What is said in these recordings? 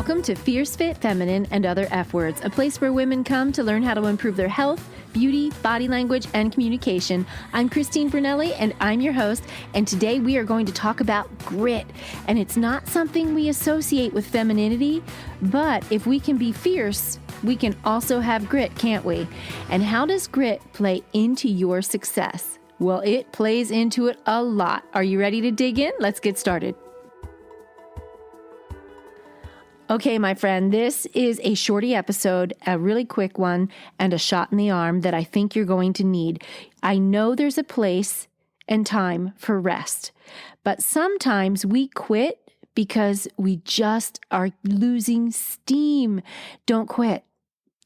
Welcome to Fierce Fit Feminine and Other F Words, a place where women come to learn how to improve their health, beauty, body language, and communication. I'm Christine Brunelli, and I'm your host, and today we are going to talk about grit. And it's not something we associate with femininity, but if we can be fierce, we can also have grit, can't we? And how does grit play into your success? Well, it plays into it a lot. Are you ready to dig in? Let's get started. Okay, my friend, this is a shorty episode, a really quick one, and a shot in the arm that I think you're going to need. I know there's a place and time for rest, but sometimes we quit because we just are losing steam. Don't quit.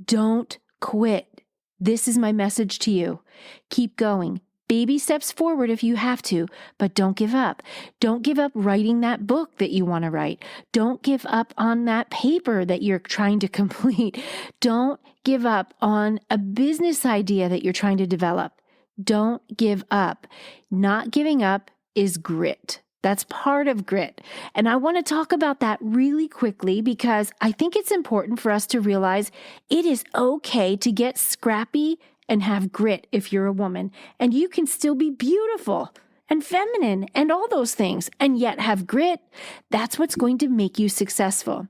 Don't quit. This is my message to you. Keep going. Baby steps forward if you have to, but don't give up. Don't give up writing that book that you want to write. Don't give up on that paper that you're trying to complete. Don't give up on a business idea that you're trying to develop. Don't give up. Not giving up is grit. That's part of grit. And I want to talk about that really quickly because I think it's important for us to realize it is okay to get scrappy and have grit if you're a woman, and you can still be beautiful and feminine and all those things, and yet have grit. That's what's going to make you successful.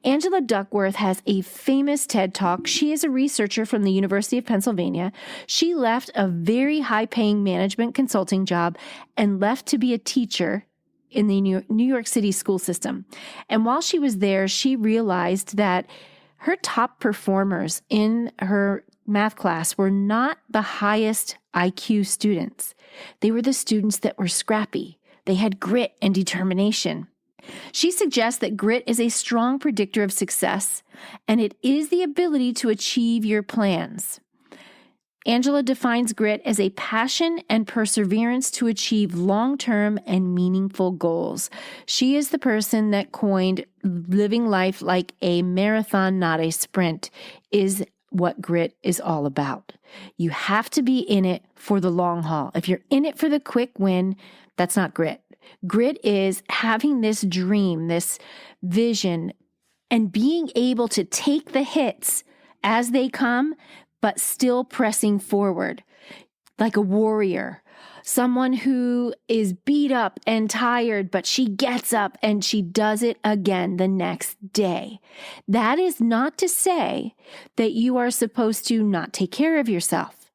Angela Duckworth has a famous TED Talk. She is a researcher from the University of Pennsylvania. She left a very high-paying management consulting job and left to be a teacher in the New York City school system. And while she was there, she realized that her top performers in her math class were not the highest IQ students. They were the students that were scrappy. They had grit and determination. She suggests that grit is a strong predictor of success, and it is the ability to achieve your plans. Angela defines grit as a passion and perseverance to achieve long-term and meaningful goals. She is the person that coined living life like a marathon, not a sprint, is what grit is all about. You have to be in it for the long haul. If you're in it for the quick win, that's not grit. Grit is having this dream, this vision, and being able to take the hits as they come, but still pressing forward like a warrior. Someone who is beat up and tired, but she gets up and she does it again the next day. That is not to say that you are supposed to not take care of yourself.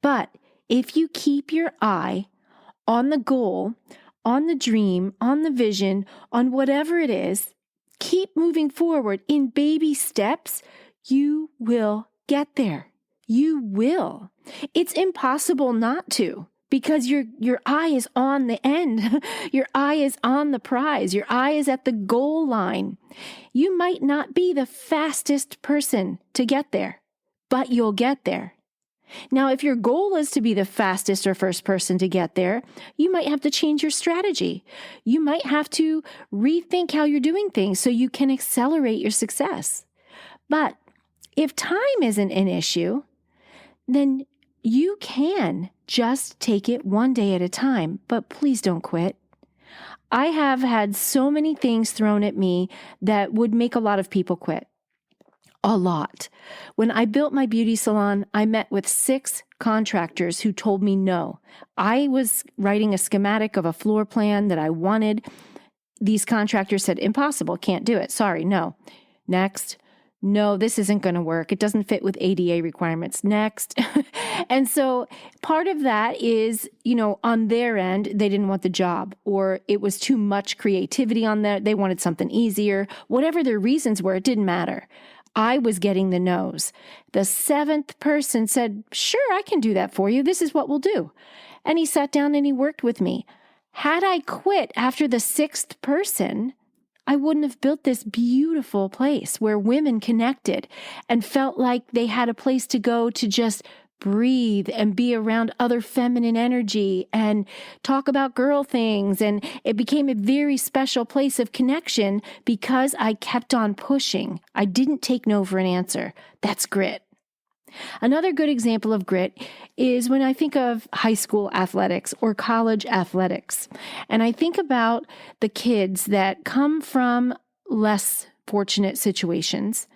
But if you keep your eye on the goal, on the dream, on the vision, on whatever it is, keep moving forward in baby steps, you will get there. You will. It's impossible not to. Because your eye is on the end. Your eye is on the prize. Your eye is at the goal line. You might not be the fastest person to get there, but you'll get there. Now, if your goal is to be the fastest or first person to get there, you might have to change your strategy. You might have to rethink how you're doing things so you can accelerate your success. But if time isn't an issue, then you can just take it one day at a time, but please don't quit. I have had so many things thrown at me that would make a lot of people quit. A lot. When I built my beauty salon, I met with 6 contractors who told me no. I was writing a schematic of a floor plan that I wanted. These contractors said, impossible, can't do it. Sorry, no. Next. No, this isn't going to work. It doesn't fit with ADA requirements. Next. And so part of that is, on their end, they didn't want the job, or it was too much creativity on there. They wanted something easier. Whatever their reasons were, it didn't matter. I was getting the no's. The 7th person said, sure, I can do that for you. This is what we'll do. And he sat down and he worked with me. Had I quit after the 6th person, I wouldn't have built this beautiful place where women connected and felt like they had a place to go to just breathe and be around other feminine energy and talk about girl things. And it became a very special place of connection because I kept on pushing. I didn't take no for an answer. That's grit. Another good example of grit is when I think of high school athletics or college athletics. And I think about the kids that come from less fortunate situations,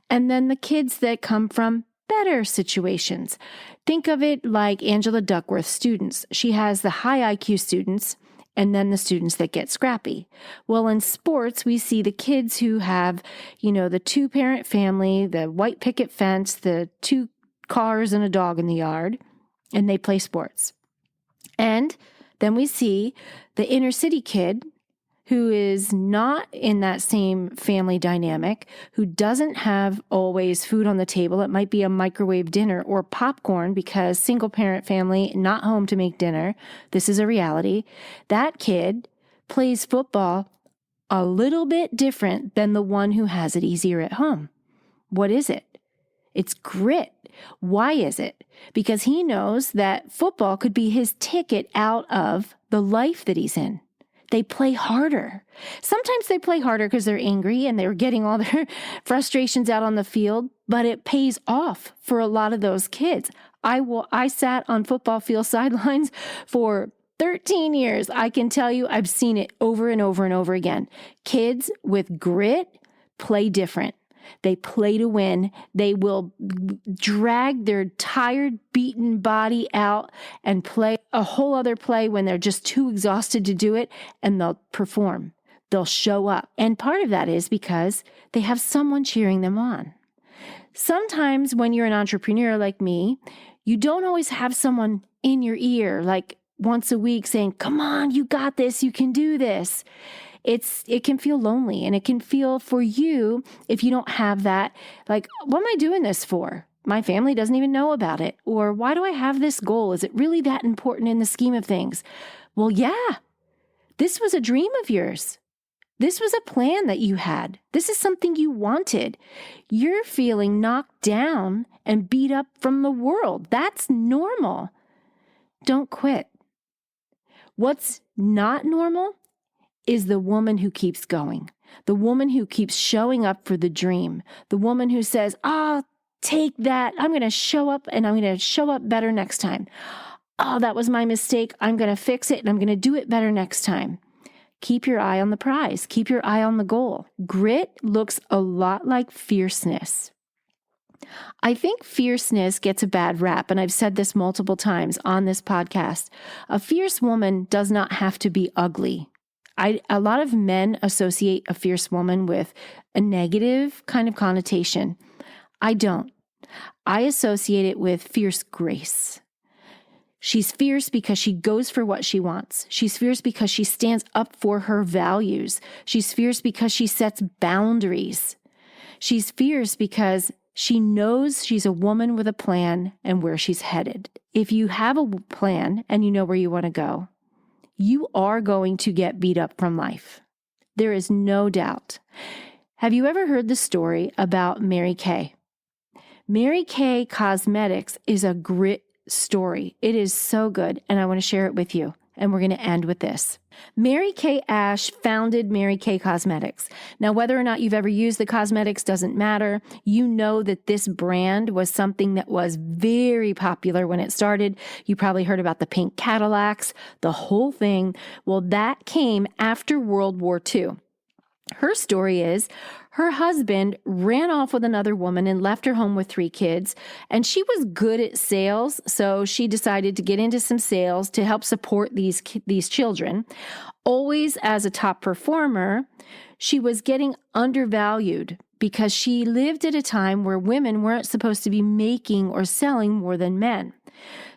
and then the kids that come from better situations. Think of it like Angela Duckworth's students. She has the high IQ students and then the students that get scrappy. Well, in sports, we see the kids who have, the 2-parent family, the white picket fence, the 2 cars and a dog in the yard, and they play sports. And then we see the inner city kid who is not in that same family dynamic, who doesn't have always food on the table. It might be a microwave dinner or popcorn because single parent family, not home to make dinner. This is a reality. That kid plays football a little bit different than the one who has it easier at home. What is it? It's grit. Why is it? Because he knows that football could be his ticket out of the life that he's in. They play harder. Sometimes they play harder because they're angry and they're getting all their frustrations out on the field, but it pays off for a lot of those kids. I sat on football field sidelines for 13 years. I can tell you I've seen it over and over and over again. Kids with grit play different. They play to win. They will drag their tired, beaten body out and play a whole other play when they're just too exhausted to do it, and they'll perform. They'll show up. And part of that is because they have someone cheering them on. Sometimes when you're an entrepreneur like me, you don't always have someone in your ear, like once a week saying, come on, you got this, you can do this. It can feel lonely, and it can feel for you, if you don't have that, like, what am I doing this for? My family doesn't even know about it. Or why do I have this goal? Is it really that important in the scheme of things? Well, yeah, this was a dream of yours. This was a plan that you had. This is something you wanted. You're feeling knocked down and beat up from the world. That's normal. Don't quit. What's not normal is the woman who keeps going, the woman who keeps showing up for the dream, the woman who says, take that. I'm going to show up, and I'm going to show up better next time. Oh, that was my mistake. I'm going to fix it, and I'm going to do it better next time. Keep your eye on the prize. Keep your eye on the goal. Grit looks a lot like fierceness. I think fierceness gets a bad rap, and I've said this multiple times on this podcast. A fierce woman does not have to be ugly. A lot of men associate a fierce woman with a negative kind of connotation. I don't. I associate it with fierce grace. She's fierce because she goes for what she wants. She's fierce because she stands up for her values. She's fierce because she sets boundaries. She's fierce because she knows she's a woman with a plan and where she's headed. If you have a plan and you know where you want to go, you are going to get beat up from life. There is no doubt. Have you ever heard the story about Mary Kay? Mary Kay Cosmetics is a grit story. It is so good, and I want to share it with you. And we're going to end with this. Mary Kay Ash founded Mary Kay Cosmetics. Now, whether or not you've ever used the cosmetics doesn't matter. You know that this brand was something that was very popular when it started. You probably heard about the pink Cadillacs, the whole thing. Well, that came after World War II. Her story is her husband ran off with another woman and left her home with 3 kids, and she was good at sales, so she decided to get into some sales to help support these children. Always as a top performer, she was getting undervalued because she lived at a time where women weren't supposed to be making or selling more than men.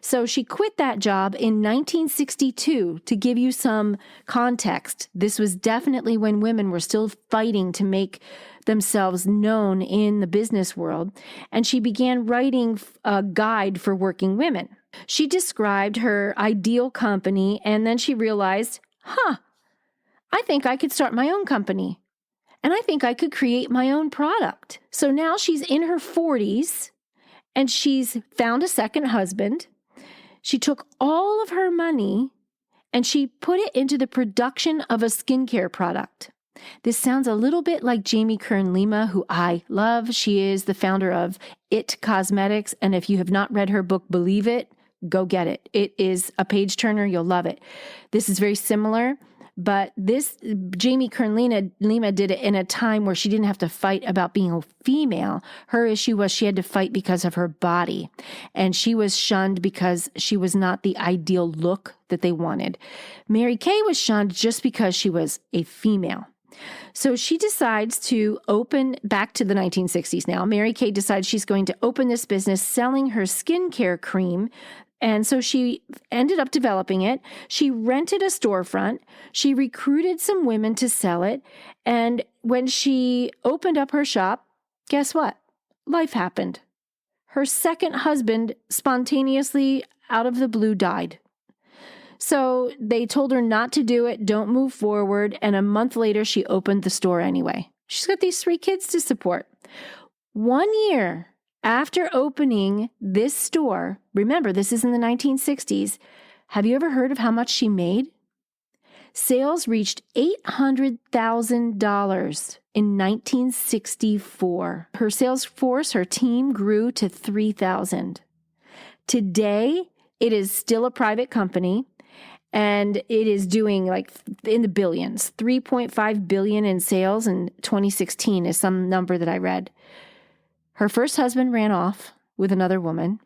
So she quit that job in 1962. To give you some context, this was definitely when women were still fighting to make themselves known in the business world, and she began writing a guide for working women. She described her ideal company, and then she realized, I think I could start my own company, and I think I could create my own product. So now she's in her 40s, and she's found a second husband. She took all of her money and she put it into the production of a skincare product. This sounds a little bit like Jamie Kern-Lima, who I love. She is the founder of It Cosmetics. And if you have not read her book, Believe It, go get it. It is a page turner. You'll love it. This is very similar, But this Jamie Kern Lima did it in a time where she didn't have to fight about being a female. Her issue was she had to fight because of her body. And she was shunned because she was not the ideal look that they wanted. Mary Kay was shunned just because she was a female. So she decides to open, back to the 1960s now, Mary Kay decides she's going to open this business selling her skincare cream. And so she ended up developing it. She rented a storefront. She recruited some women to sell it. And when she opened up her shop, guess what? Life happened. Her second husband spontaneously, out of the blue, died. So they told her not to do it, don't move forward. And a month later, she opened the store anyway. She's got these 3 kids to support. 1 year after opening this store, remember, this is in the 1960s, have you ever heard of how much she made? Sales reached $800,000 in 1964. Her sales force, her team grew to 3,000. Today, it is still a private company. And it is doing like in the billions, 3.5 billion in sales in 2016 is some number that I read. Her first husband ran off with another woman.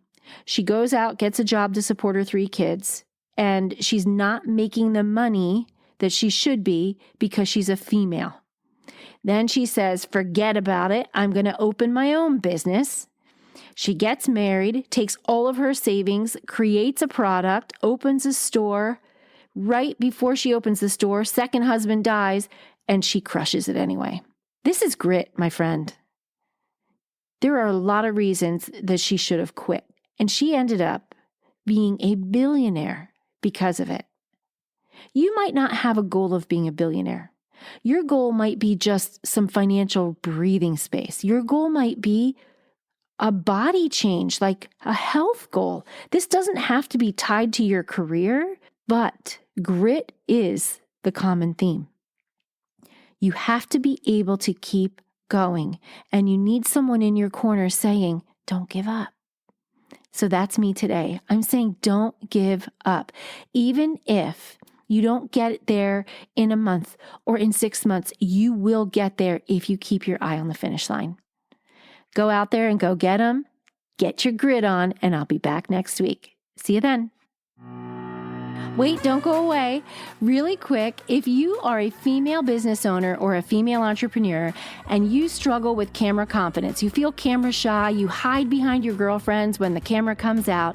She goes out, gets a job to support her 3 kids, and she's not making the money that she should be because she's a female. Then she says, forget about it. I'm going to open my own business. She gets married, takes all of her savings, creates a product, opens a store. Right before she opens the store, second husband dies, and she crushes it anyway. This is grit, my friend. There are a lot of reasons that she should have quit, and she ended up being a billionaire because of it. You might not have a goal of being a billionaire. Your goal might be just some financial breathing space. Your goal might be a body change, like a health goal. This doesn't have to be tied to your career, but grit is the common theme. You have to be able to keep going, and you need someone in your corner saying, don't give up. So that's me today. I'm saying don't give up. Even if you don't get there in a month or in 6 months, you will get there if you keep your eye on the finish line. Go out there and go get them. Get your grit on, and I'll be back next week. See you then. Wait, don't go away. Really quick, if you are a female business owner or a female entrepreneur and you struggle with camera confidence, you feel camera shy, you hide behind your girlfriends when the camera comes out,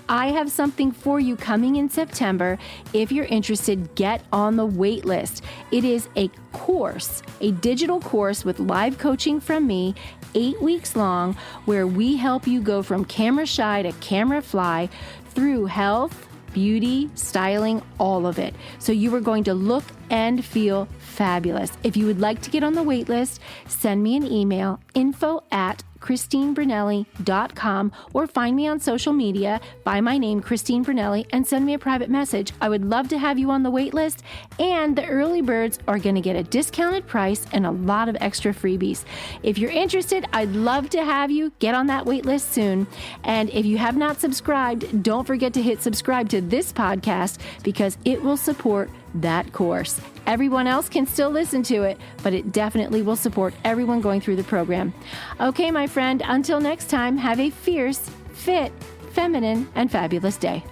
I have something for you coming in September. If you're interested, get on the wait list. It is a course, a digital course with live coaching from me, 8 weeks long, where we help you go from camera shy to camera fly through health, beauty, styling, all of it. So you are going to look and feel fabulous. If you would like to get on the wait list, send me an email, info@ChristineBrunelli.com, or find me on social media by my name, Christine Brunelli, and send me a private message. I would love to have you on the wait list, and the early birds are going to get a discounted price and a lot of extra freebies. If you're interested, I'd love to have you get on that wait list soon. And if you have not subscribed, don't forget to hit subscribe to this podcast because it will support that course. Everyone else can still listen to it, but it definitely will support everyone going through the program. Okay, my friend, until next time, have a fierce, fit, feminine, and fabulous day.